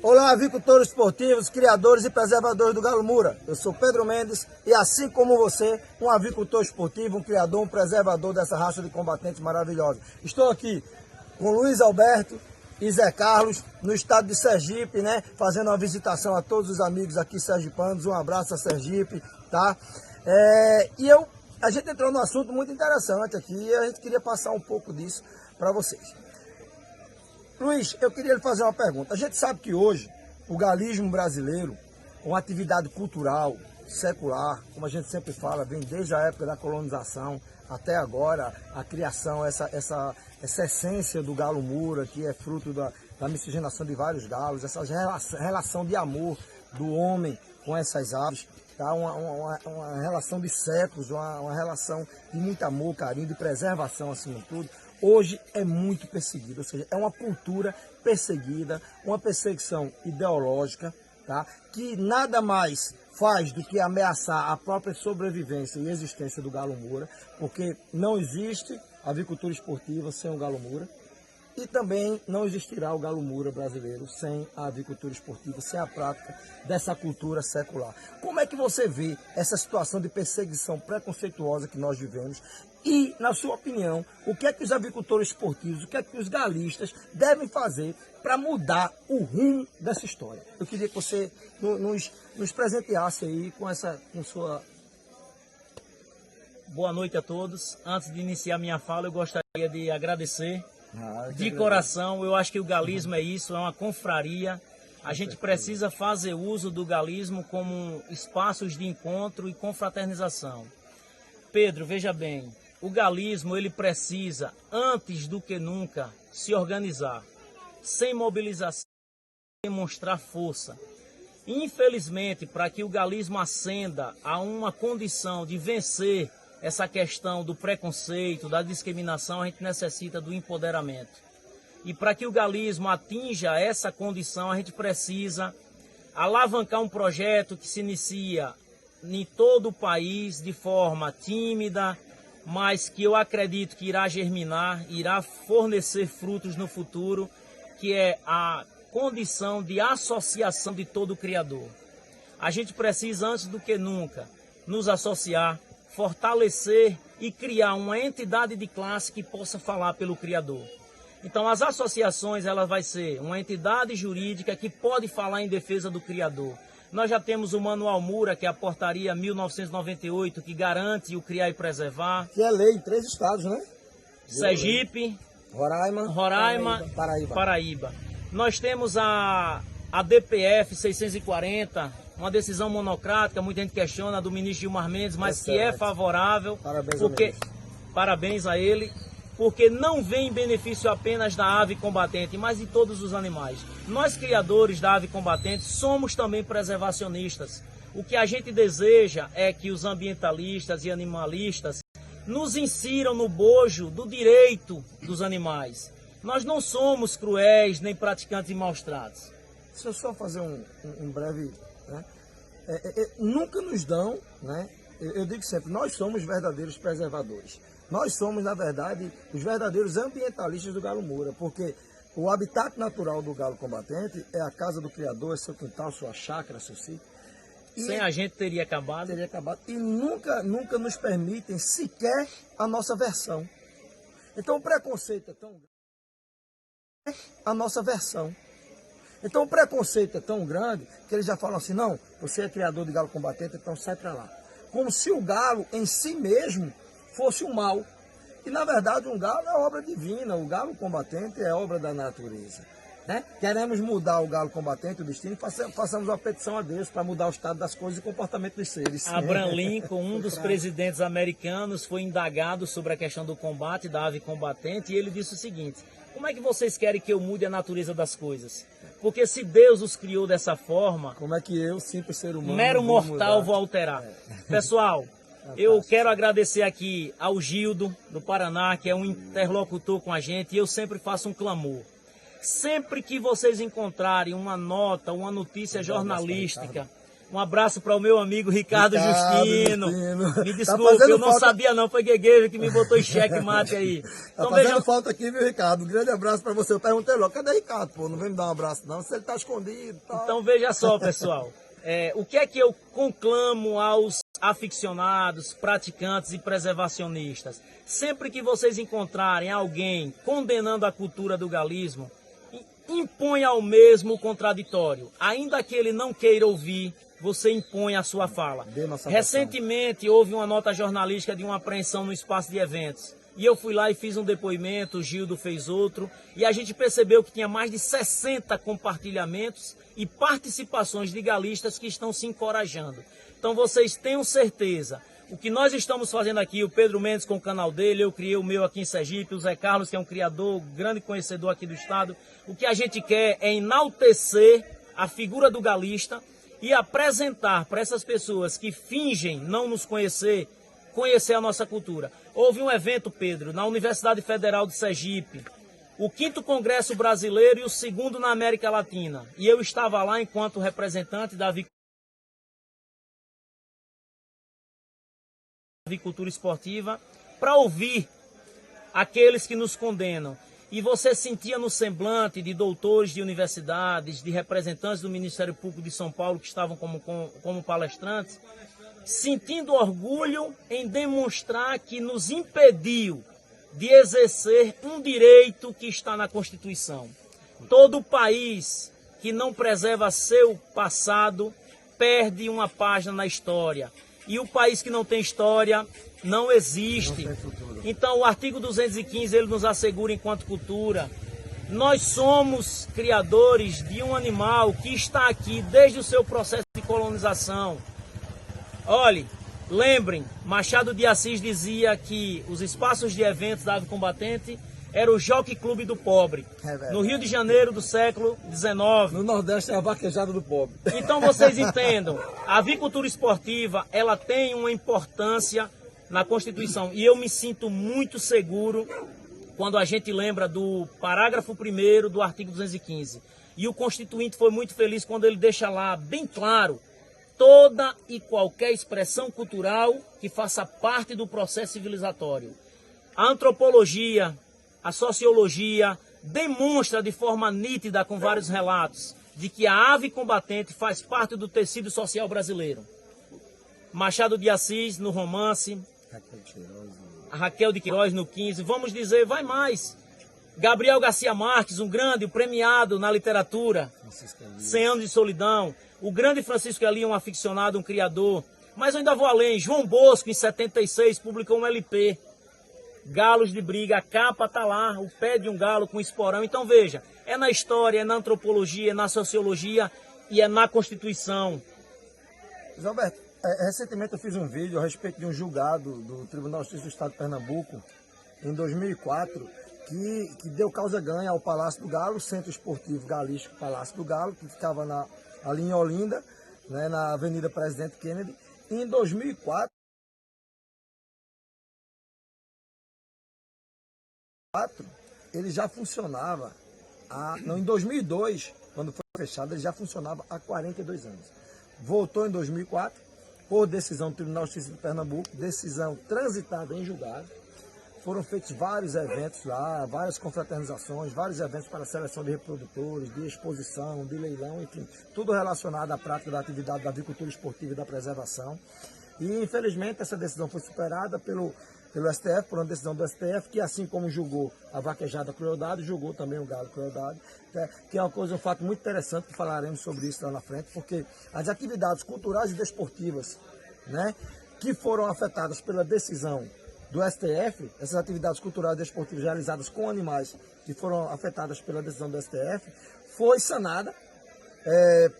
Olá, avicultores esportivos, criadores e preservadores do Galo Moura. Eu sou Pedro Mendes e, assim como você, um avicultor esportivo, um criador, um preservador dessa raça de combatentes maravilhosa. Estou aqui com Luiz Alberto e Zé Carlos, no estado de Sergipe, né? Fazendo uma visitação a todos os amigos aqui sergipanos. Um abraço a Sergipe, tá? A gente entrou num assunto muito interessante aqui e a gente queria passar um pouco disso para vocês. Luiz, eu queria lhe fazer uma pergunta. A gente sabe que hoje o galismo brasileiro, uma atividade cultural, secular, como a gente sempre fala, vem desde a época da colonização até agora, a criação, essa essência do galo Moura, que é fruto da miscigenação de vários galos, essa relação de amor do homem com essas aves, tá? Uma relação de séculos, uma relação de muito amor, carinho, de preservação acima de tudo. Hoje é muito perseguido, ou seja, é uma cultura perseguida, uma perseguição ideológica, tá? Que nada mais faz do que ameaçar a própria sobrevivência e existência do galo Moura, porque não existe avicultura esportiva sem o galo Moura e também não existirá o galo Moura brasileiro sem a avicultura esportiva, sem a prática dessa cultura secular. Como é que você vê essa situação de perseguição preconceituosa que nós vivemos? E, na sua opinião, o que é que os avicultores esportivos, o que é que os galistas devem fazer para mudar o rumo dessa história? Eu queria que você nos presenteasse aí com sua... Boa noite a todos. Antes de iniciar minha fala, eu gostaria de agradecer de coração. Eu acho que o galismo é isso, é uma confraria. A gente precisa fazer uso do galismo como espaços de encontro e confraternização. Pedro, veja bem, o galismo ele precisa, antes do que nunca, se organizar, sem mobilização, demonstrar força. Infelizmente, para que o galismo ascenda a uma condição de vencer essa questão do preconceito, da discriminação, a gente necessita do empoderamento. E para que o galismo atinja essa condição, a gente precisa alavancar um projeto que se inicia em todo o país de forma tímida, mas que eu acredito que irá germinar, irá fornecer frutos no futuro, que é a condição de associação de todo o criador. A gente precisa, antes do que nunca, nos associar, fortalecer e criar uma entidade de classe que possa falar pelo criador. Então, as associações, ela vai ser uma entidade jurídica que pode falar em defesa do criador. Nós já temos o Manual Moura, que é a portaria 1998, que garante o criar e preservar. Que é lei em 3 estados, né? Sergipe, Roraima, Paraíba. Nós temos a DPF 640, uma decisão monocrática, muita gente questiona, do ministro Gilmar Mendes, mas que é favorável. Parabéns a ele, porque não vem em benefício apenas da ave combatente, mas de todos os animais. Nós, criadores da ave combatente, somos também preservacionistas. O que a gente deseja é que os ambientalistas e animalistas nos insiram no bojo do direito dos animais. Nós não somos cruéis nem praticantes de maus tratos. Deixa eu só fazer um breve... Né? Nunca nos dão, né? Eu digo sempre, nós somos verdadeiros preservadores. Nós somos, na verdade, os verdadeiros ambientalistas do galo Moura, porque o habitat natural do galo combatente é a casa do criador, é seu quintal, sua chácara, seu sítio. Sem a gente teria acabado. E nunca nos permitem sequer a nossa versão. Então o preconceito é tão grande. A nossa versão. Então o preconceito é tão grande que eles já falam assim, não, você é criador de galo combatente, então sai para lá. Como se o galo em si mesmo fosse o mal. E na verdade um galo é obra divina, o galo combatente é obra da natureza. Né? Queremos mudar o galo combatente, o destino, façamos uma petição a Deus para mudar o estado das coisas e o comportamento dos seres. Abraham Lincoln, um dos presidentes americanos, foi indagado sobre a questão do combate da ave combatente e ele disse o seguinte: como é que vocês querem que eu mude a natureza das coisas? Porque se Deus os criou dessa forma, como é que eu, simples ser humano, mero mortal, vou alterar? Pessoal, eu quero agradecer aqui ao Gildo, do Paraná, que é um interlocutor com a gente, e eu sempre faço um clamor. Sempre que vocês encontrarem uma nota, uma notícia jornalística Um abraço para o meu amigo Ricardo Justino. Me Tá desculpe, eu não falta... sabia não, foi Guegueiro que me botou em xeque mate aí. Tá Então fazendo vejam, falta aqui, viu, Ricardo? Um grande abraço pra você. Eu perguntei logo, cadê Ricardo? Pô, não vem me dar um abraço não, se ele tá escondido e tal. então veja só, pessoal. O que é que eu conclamo aos aficionados, praticantes e preservacionistas? Sempre que vocês encontrarem alguém condenando a cultura do galismo, impõe ao mesmo o contraditório. Ainda que ele não queira ouvir, você impõe a sua fala. Recentemente houve uma nota jornalística de uma apreensão no espaço de eventos. E eu fui lá e fiz um depoimento, o Gildo fez outro, e a gente percebeu que tinha mais de 60 compartilhamentos e participações de galistas que estão se encorajando. Então vocês tenham certeza, o que nós estamos fazendo aqui, o Pedro Mendes com o canal dele, eu criei o meu aqui em Sergipe, o Zé Carlos, que é um criador, grande conhecedor aqui do estado, o que a gente quer é enaltecer a figura do galista e apresentar para essas pessoas que fingem não nos conhecer, conhecer a nossa cultura. Houve um evento, Pedro, na Universidade Federal de Sergipe, o 5º Congresso Brasileiro e o 2º na América Latina. E eu estava lá enquanto representante da avicultura esportiva para ouvir aqueles que nos condenam. E você sentia no semblante de doutores de universidades, de representantes do Ministério Público de São Paulo que estavam como palestrantes, sentindo orgulho em demonstrar que nos impediu de exercer um direito que está na Constituição. Todo país que não preserva seu passado perde uma página na história. E o país que não tem história não existe. Então o artigo 215 ele nos assegura enquanto cultura. Nós somos criadores de um animal que está aqui desde o seu processo de colonização. Olhe, lembrem, Machado de Assis dizia que os espaços de eventos da Ave Combatente era o Jockey Clube do Pobre. No Rio de Janeiro do século XIX. No Nordeste é a vaquejada do pobre. Então vocês entendam, a avicultura esportiva, ela tem uma importância na Constituição. E eu me sinto muito seguro quando a gente lembra do parágrafo 1º do artigo 215. E o Constituinte foi muito feliz quando ele deixa lá bem claro toda e qualquer expressão cultural que faça parte do processo civilizatório. A antropologia, a sociologia demonstra de forma nítida, com vários relatos, de que a ave combatente faz parte do tecido social brasileiro. Machado de Assis no romance, a Raquel de Queiroz no 15, vamos dizer, vai mais. Gabriel Garcia Marques, um grande, um premiado na literatura, 100 anos de solidão. O grande Francisco Elia, um aficionado, um criador. Mas eu ainda vou além. João Bosco, em 76, publicou um LP. Galos de briga, a capa está lá, o pé de um galo com esporão. Então veja, é na história, é na antropologia, é na sociologia e é na Constituição. Zé Alberto, recentemente eu fiz um vídeo a respeito de um julgado do Tribunal de Justiça do Estado de Pernambuco, em 2004, que deu causa ganha ao Palácio do Galo, Centro Esportivo Galístico Palácio do Galo, que ficava ali em Olinda, né, na Avenida Presidente Kennedy. E em 2004, ele já funcionava, em 2002, quando foi fechado, ele já funcionava há 42 anos. Voltou em 2004, por decisão do Tribunal de Justiça de Pernambuco, decisão transitada em julgado. Foram feitos vários eventos lá, várias confraternizações, vários eventos para a seleção de reprodutores, de exposição, de leilão, enfim, tudo relacionado à prática da atividade da avicultura esportiva e da preservação. E, infelizmente, essa decisão foi superada pelo STF, por uma decisão do STF, que assim como julgou a vaquejada crueldade, julgou também o galo crueldade, que é uma coisa, um fato muito interessante, que falaremos sobre isso lá na frente, porque as atividades culturais e desportivas, né, que foram afetadas pela decisão do STF, essas atividades culturais e desportivas realizadas com animais que foram afetadas pela decisão do STF, foi sanada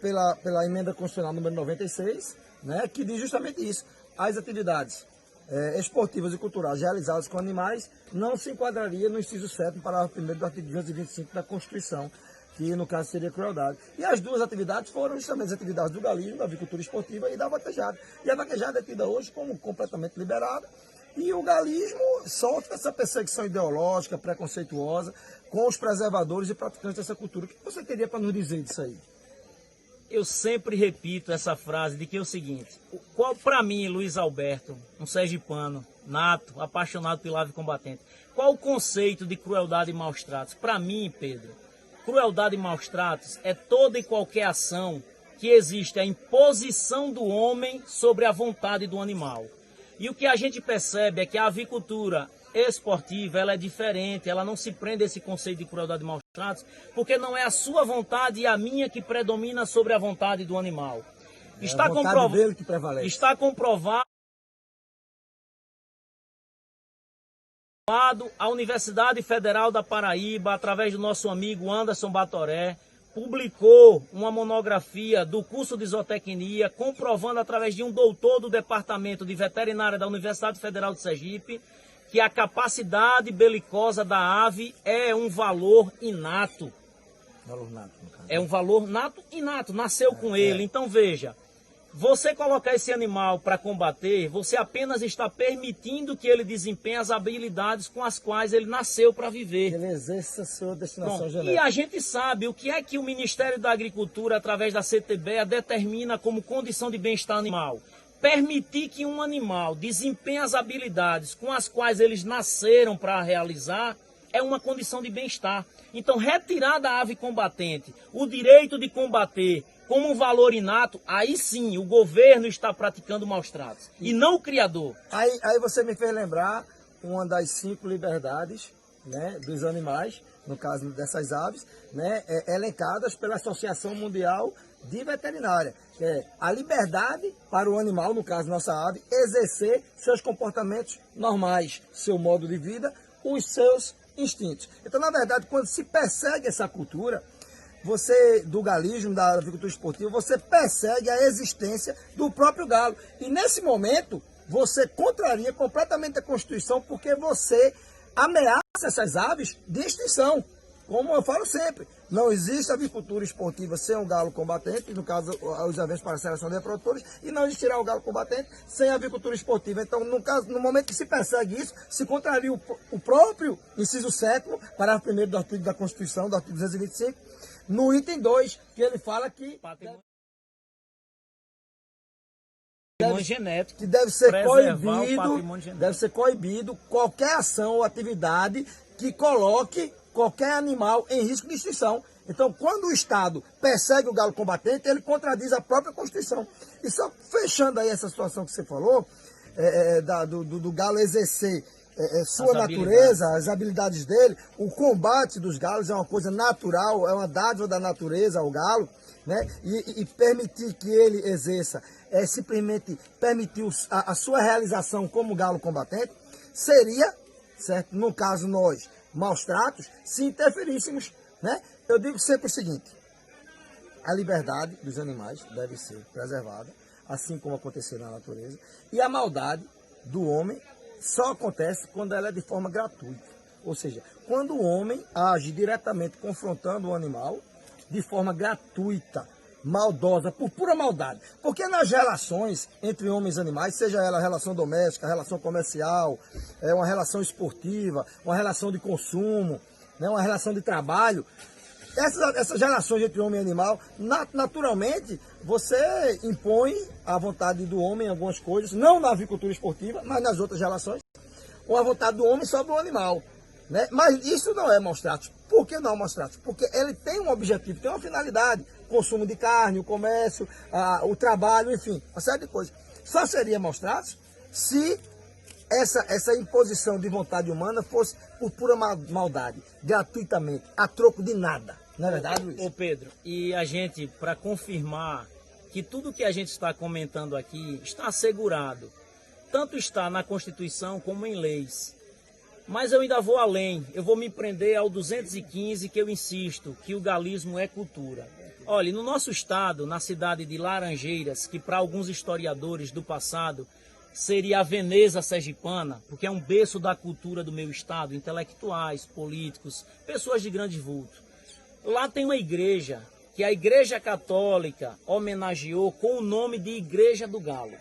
pela emenda constitucional número 96, né, que diz justamente isso. As atividades esportivas e culturais realizadas com animais não se enquadraria no inciso 7º, parágrafo 1º do artigo 225 da Constituição, que no caso seria crueldade. E as duas atividades foram justamente as atividades do galismo, da avicultura esportiva e da vaquejada. E a vaquejada é tida hoje como completamente liberada, e o galismo sofre essa perseguição ideológica, preconceituosa, com os preservadores e praticantes dessa cultura. O que você teria para nos dizer disso aí? eu sempre repito essa frase de que é o seguinte, qual para mim, Luiz Alberto, um sergipano, nato, apaixonado pela ave combatente, qual o conceito de crueldade e maus tratos? Para mim, Pedro, crueldade e maus tratos é toda e qualquer ação que existe a imposição do homem sobre a vontade do animal. E o que a gente percebe é que a avicultura esportiva ela é diferente, ela não se prende a esse conceito de crueldade e maus tratos, porque não é a sua vontade e a minha que predomina sobre a vontade do animal. Está comprovado que prevalece. Está comprovado. A Universidade Federal da Paraíba, através do nosso amigo Anderson Batoré, publicou uma monografia do curso de zootecnia, comprovando através de um doutor do Departamento de Veterinária da Universidade Federal de Sergipe, que a capacidade belicosa da ave é um valor inato. Valor nato, no caso. É um valor nato inato, nasceu com ele. Então veja, você colocar esse animal para combater, você apenas está permitindo que ele desempenhe as habilidades com as quais ele nasceu para viver. Ele exerça a sua destinação Bom, genética. e a gente sabe o que é que o Ministério da Agricultura, através da CTBA, determina como condição de bem-estar animal. Permitir que um animal desempenhe as habilidades com as quais eles nasceram para realizar é uma condição de bem-estar. Então, retirar da ave combatente o direito de combater como um valor inato, aí sim o governo está praticando maus tratos, e não o criador. Aí você me fez lembrar uma das 5 liberdades, né, dos animais, no caso dessas aves, né, elencadas pela Associação Mundial de Veterinária, que é a liberdade para o animal, no caso nossa ave, exercer seus comportamentos normais, seu modo de vida, os seus instintos. Então, na verdade, quando se persegue essa cultura, você, do galismo, da avicultura esportiva, você persegue a existência do próprio galo. E nesse momento, você contraria completamente a Constituição, porque você ameaça essas aves de extinção. Como eu falo sempre, não existe avicultura esportiva sem um galo combatente, no caso, os eventos para a seleção de reprodutores, e não existirá o galo combatente sem avicultura esportiva. Então, no momento que se persegue isso, se contraria o próprio inciso 7º, parágrafo 1º do artigo da Constituição, do artigo 225, no item 2, que ele fala que Patrimônio deve, genético, que deve ser preservar o patrimônio genético. deve ser coibido qualquer ação ou atividade que coloque qualquer animal em risco de extinção. Então, quando o Estado persegue o galo combatente, ele contradiz a própria Constituição. E só fechando aí essa situação que você falou, do galo exercer sua natureza, as habilidades dele, o combate dos galos é uma coisa natural, é uma dádiva da natureza ao galo, né? E permitir que ele exerça, simplesmente permitir a sua realização como galo combatente, seria, certo? No caso nós, maus tratos, se interferíssemos, né? Eu digo sempre o seguinte, a liberdade dos animais deve ser preservada, assim como aconteceu na natureza, e a maldade do homem só acontece quando ela é de forma gratuita. Ou seja, quando o homem age diretamente confrontando o animal de forma gratuita, maldosa, por pura maldade. Porque nas relações entre homens e animais, seja ela relação doméstica, relação comercial, uma relação esportiva, uma relação de consumo, né, uma relação de trabalho, essas relações entre homem e animal, naturalmente, você impõe a vontade do homem em algumas coisas, não na avicultura esportiva, mas nas outras relações, ou a vontade do homem sobre o animal. Né? Mas isso não é maus tratos. Por que não é maus tratos? Porque ele tem um objetivo, tem uma finalidade. Consumo de carne, o comércio, o trabalho, enfim, uma série de coisas. Só seria maus tratos se essa imposição de vontade humana fosse por pura maldade, gratuitamente, a troco de nada. Não é verdade, Luiz? Ô Pedro, e a gente, para confirmar que tudo que a gente está comentando aqui está assegurado, tanto está na Constituição como em leis. Mas eu ainda vou além, eu vou me prender ao 215, que eu insisto, que o galismo é cultura. Olha, no nosso estado, na cidade de Laranjeiras, que para alguns historiadores do passado seria a Veneza sergipana, porque é um berço da cultura do meu estado, intelectuais, políticos, pessoas de grande vulto. Lá tem uma igreja, que a Igreja Católica homenageou com o nome de Igreja do Galo.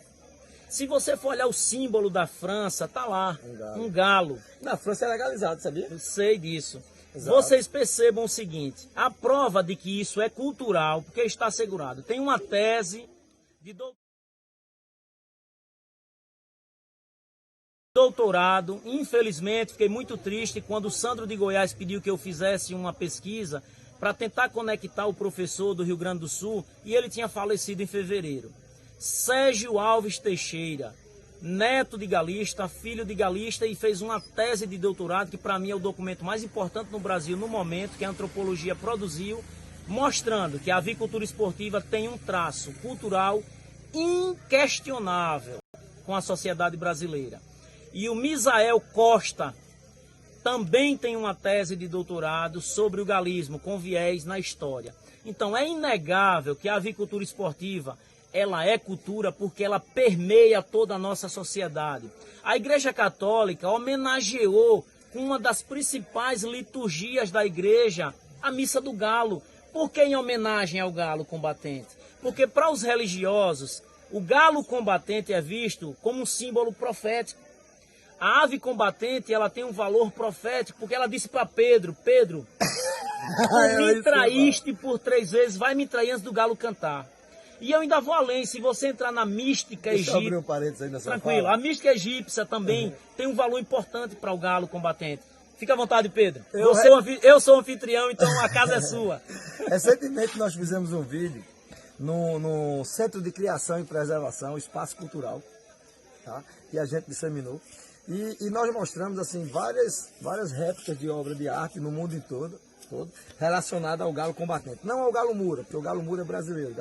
Se você for olhar o símbolo da França, tá lá, um galo. Na França é legalizado, sabia? Eu sei disso. Exato. Vocês percebam o seguinte, a prova de que isso é cultural, porque está assegurado. Tem uma tese de doutorado, infelizmente fiquei muito triste quando o Sandro de Goiás pediu que eu fizesse uma pesquisa para tentar conectar o professor do Rio Grande do Sul, e ele tinha falecido em fevereiro. Sérgio Alves Teixeira, neto de galista, filho de galista, e fez uma tese de doutorado, que para mim é o documento mais importante no Brasil no momento, que a antropologia produziu, mostrando que a avicultura esportiva tem um traço cultural inquestionável com a sociedade brasileira. E o Misael Costa também tem uma tese de doutorado sobre o galismo, com viés na história. Então é inegável que a avicultura esportiva, ela é cultura porque ela permeia toda a nossa sociedade. A Igreja Católica homenageou com uma das principais liturgias da igreja, a Missa do Galo. Por que em homenagem ao galo combatente? Porque para os religiosos, o galo combatente é visto como um símbolo profético. A ave combatente, ela tem um valor profético, porque ela disse para Pedro, Pedro, tu me traíste por 3 vezes, vai me trair antes do galo cantar. E eu ainda vou além, se você entrar na mística egípcia, abrir um parênteses aí nessa tranquilo, fala. a mística egípcia também tem um valor importante para o galo combatente. Fica à vontade, Pedro. Eu sou anfitrião, então a casa é sua. Recentemente nós fizemos um vídeo no Centro de Criação e Preservação, Espaço Cultural, tá? Que a gente disseminou. E nós mostramos assim várias réplicas de obra de arte no mundo todo relacionada ao galo combatente. Não ao galo mura, porque o galo mura é brasileiro.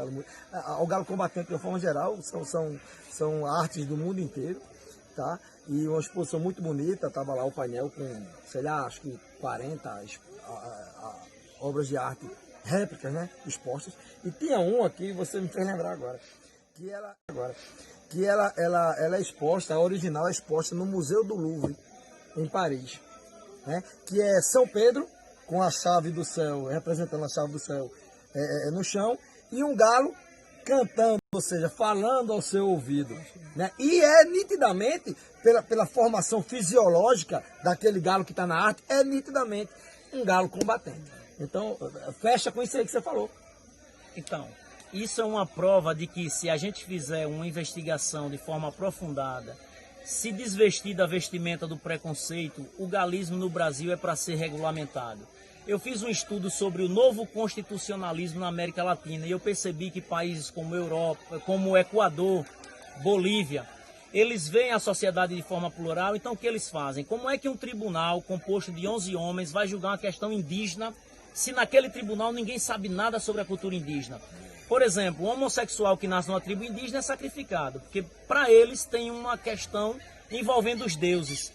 Ao galo combatente, de uma forma geral, são artes do mundo inteiro, tá? E uma exposição muito bonita, estava lá o painel com, sei lá, acho que 40 obras de arte, réplicas, né, expostas. E tinha um aqui, você me fez lembrar agora, que ela é exposta, a original é exposta no Museu do Louvre, em Paris, né? Que é São Pedro, com a chave do céu, representando a chave do céu no chão, e um galo cantando, ou seja, falando ao seu ouvido, né? E é nitidamente, pela formação fisiológica daquele galo que está na arte, é nitidamente um galo combatente. Então, fecha com isso aí que você falou. Então, isso é uma prova de que se a gente fizer uma investigação de forma aprofundada, se desvestir da vestimenta do preconceito, o galismo no Brasil é para ser regulamentado. Eu fiz um estudo sobre o novo constitucionalismo na América Latina e eu percebi que países como Europa, como o Equador, Bolívia, eles veem a sociedade de forma plural. Então o que eles fazem? Como é que um tribunal composto de 11 homens vai julgar uma questão indígena se naquele tribunal ninguém sabe nada sobre a cultura indígena? Por exemplo, o homossexual que nasce numa tribo indígena é sacrificado, porque para eles tem uma questão envolvendo os deuses.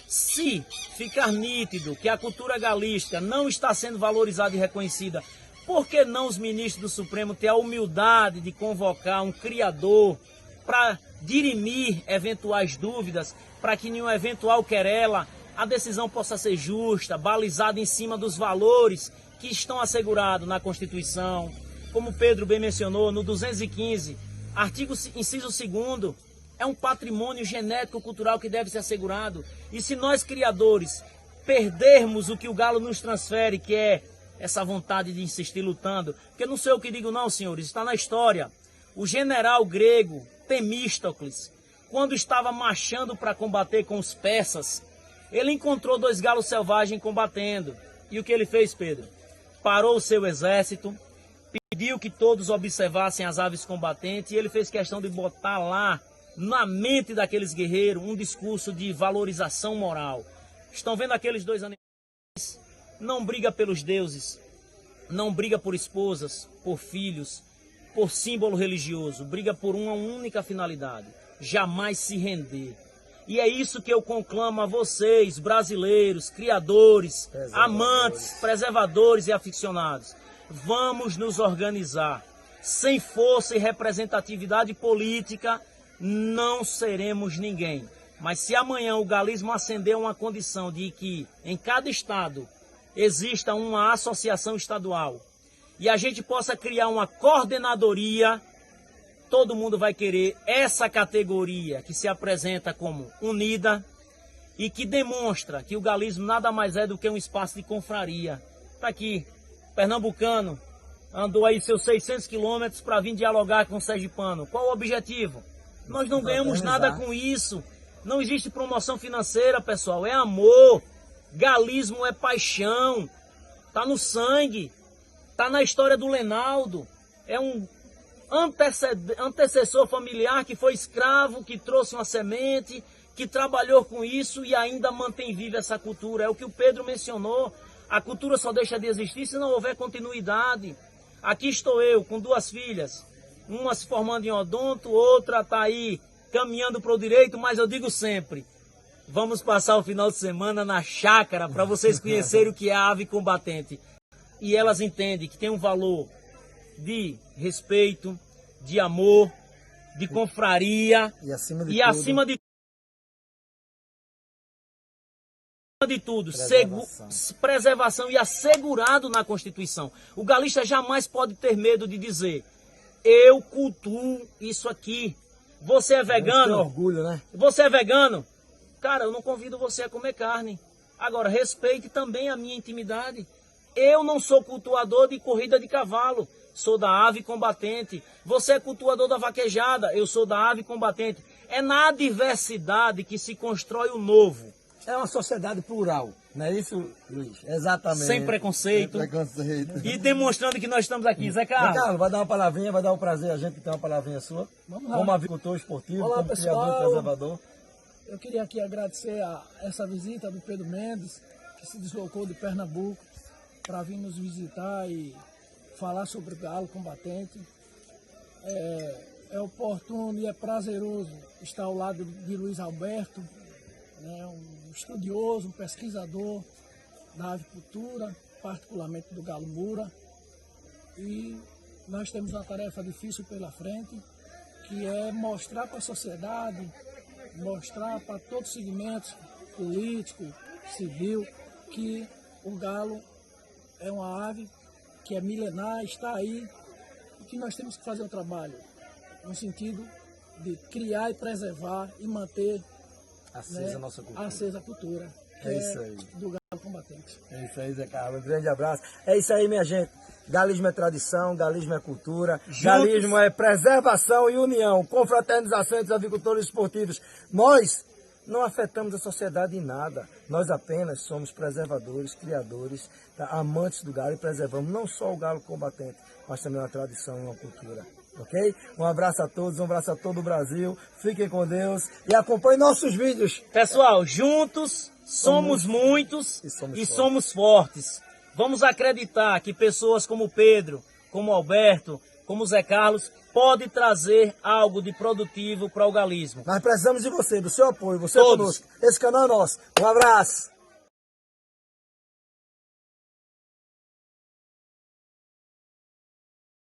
Se ficar nítido que a cultura galística não está sendo valorizada e reconhecida, por que não os ministros do Supremo ter a humildade de convocar um criador para dirimir eventuais dúvidas, para que em uma eventual querela a decisão possa ser justa, balizada em cima dos valores que estão assegurados na Constituição? Como o Pedro bem mencionou, no 215, artigo inciso 2º, é um patrimônio genético cultural que deve ser assegurado. E se nós, criadores, perdermos o que o galo nos transfere, que é essa vontade de insistir lutando, porque não sou eu que digo não, senhores, está na história. O general grego Temístocles, quando estava marchando para combater com os persas, ele encontrou 2 galos selvagens combatendo. E o que ele fez, Pedro? Parou o seu exército, pediu que todos observassem as aves combatentes e ele fez questão de botar lá, na mente daqueles guerreiros, um discurso de valorização moral. Estão vendo aqueles 2 animais? Não briga pelos deuses, não briga por esposas, por filhos, por símbolo religioso, briga por uma única finalidade: jamais se render. E é isso que eu conclamo a vocês, brasileiros, criadores, amantes, preservadores e aficionados. Vamos nos organizar. Sem força e representatividade política, não seremos ninguém. Mas se amanhã o galismo acender uma condição de que em cada estado exista uma associação estadual e a gente possa criar uma coordenadoria, todo mundo vai querer essa categoria que se apresenta como unida, e que demonstra que o galismo nada mais é do que um espaço de confraria. Está aqui, pernambucano, andou aí seus 600 quilômetros para vir dialogar com o sergipano. Qual o objetivo? Nós não ganhamos nada com isso. Não existe promoção financeira, pessoal. É amor. Galismo é paixão. Tá no sangue. Tá na história do Lenaldo. É um antecessor familiar que foi escravo, que trouxe uma semente, que trabalhou com isso e ainda mantém viva essa cultura. É o que o Pedro mencionou. A cultura só deixa de existir se não houver continuidade. Aqui estou eu com 2 filhas. Uma se formando em odonto, outra está aí caminhando para o direito, mas eu digo sempre, vamos passar o final de semana na chácara para vocês conhecerem o que é a ave combatente. E elas entendem que tem um valor de respeito, de amor, de confraria E acima de e tudo, acima de tudo, preservação e assegurado na Constituição. O galista jamais pode ter medo de dizer, eu cultuo isso aqui. Você é vegano? Tem orgulho, né? Você é vegano? Cara, eu não convido você a comer carne. Agora, respeite também a minha intimidade. Eu não sou cultuador de corrida de cavalo. Sou da ave combatente. Você é cultuador da vaquejada. Eu sou da ave combatente. É na diversidade que se constrói o novo. É uma sociedade plural, não é isso, Luiz? Exatamente. Sem preconceito. Sem preconceito. E demonstrando que nós estamos aqui. Zé Zé Carlos. Carlos, vai dar uma palavrinha, vai dar um prazer a gente ter uma palavrinha sua. Vamos lá. Como avicultor esportivo, Olá, como pessoal. criador e preservador. Eu queria aqui agradecer a essa visita do Pedro Mendes, que se deslocou de Pernambuco para vir nos visitar e falar sobre o galo combatente. É oportuno e é prazeroso estar ao lado de Luiz Alberto, né, um estudioso, um pesquisador da avicultura, particularmente do galo Moura. E nós temos uma tarefa difícil pela frente, que é mostrar para a sociedade, mostrar para todos os segmentos, político, civil, que o galo é uma ave que é milenar, está aí, e que nós temos que fazer um trabalho no sentido de criar e preservar e manter Acesa a nossa cultura. acesa a cultura, que É isso aí. do galo combatente. É isso aí, Zé Carlos. Um grande abraço. É isso aí, minha gente. Galismo é tradição, galismo é cultura, galismo é preservação e união, confraternização entre os avicultores esportivos. Nós não afetamos a sociedade em nada. Nós apenas somos preservadores, criadores, tá? Amantes do galo e preservamos não só o galo combatente, mas também uma tradição e uma cultura. Ok? Um abraço a todos, um abraço a todo o Brasil. Fiquem com Deus e acompanhem nossos vídeos. Pessoal, juntos somos muitos e somos fortes. Vamos acreditar que pessoas como Pedro, como Alberto, como Zé Carlos, podem trazer algo de produtivo para o galismo. Nós precisamos de você, do seu apoio, você Todos. conosco. Esse canal é nosso. Um abraço.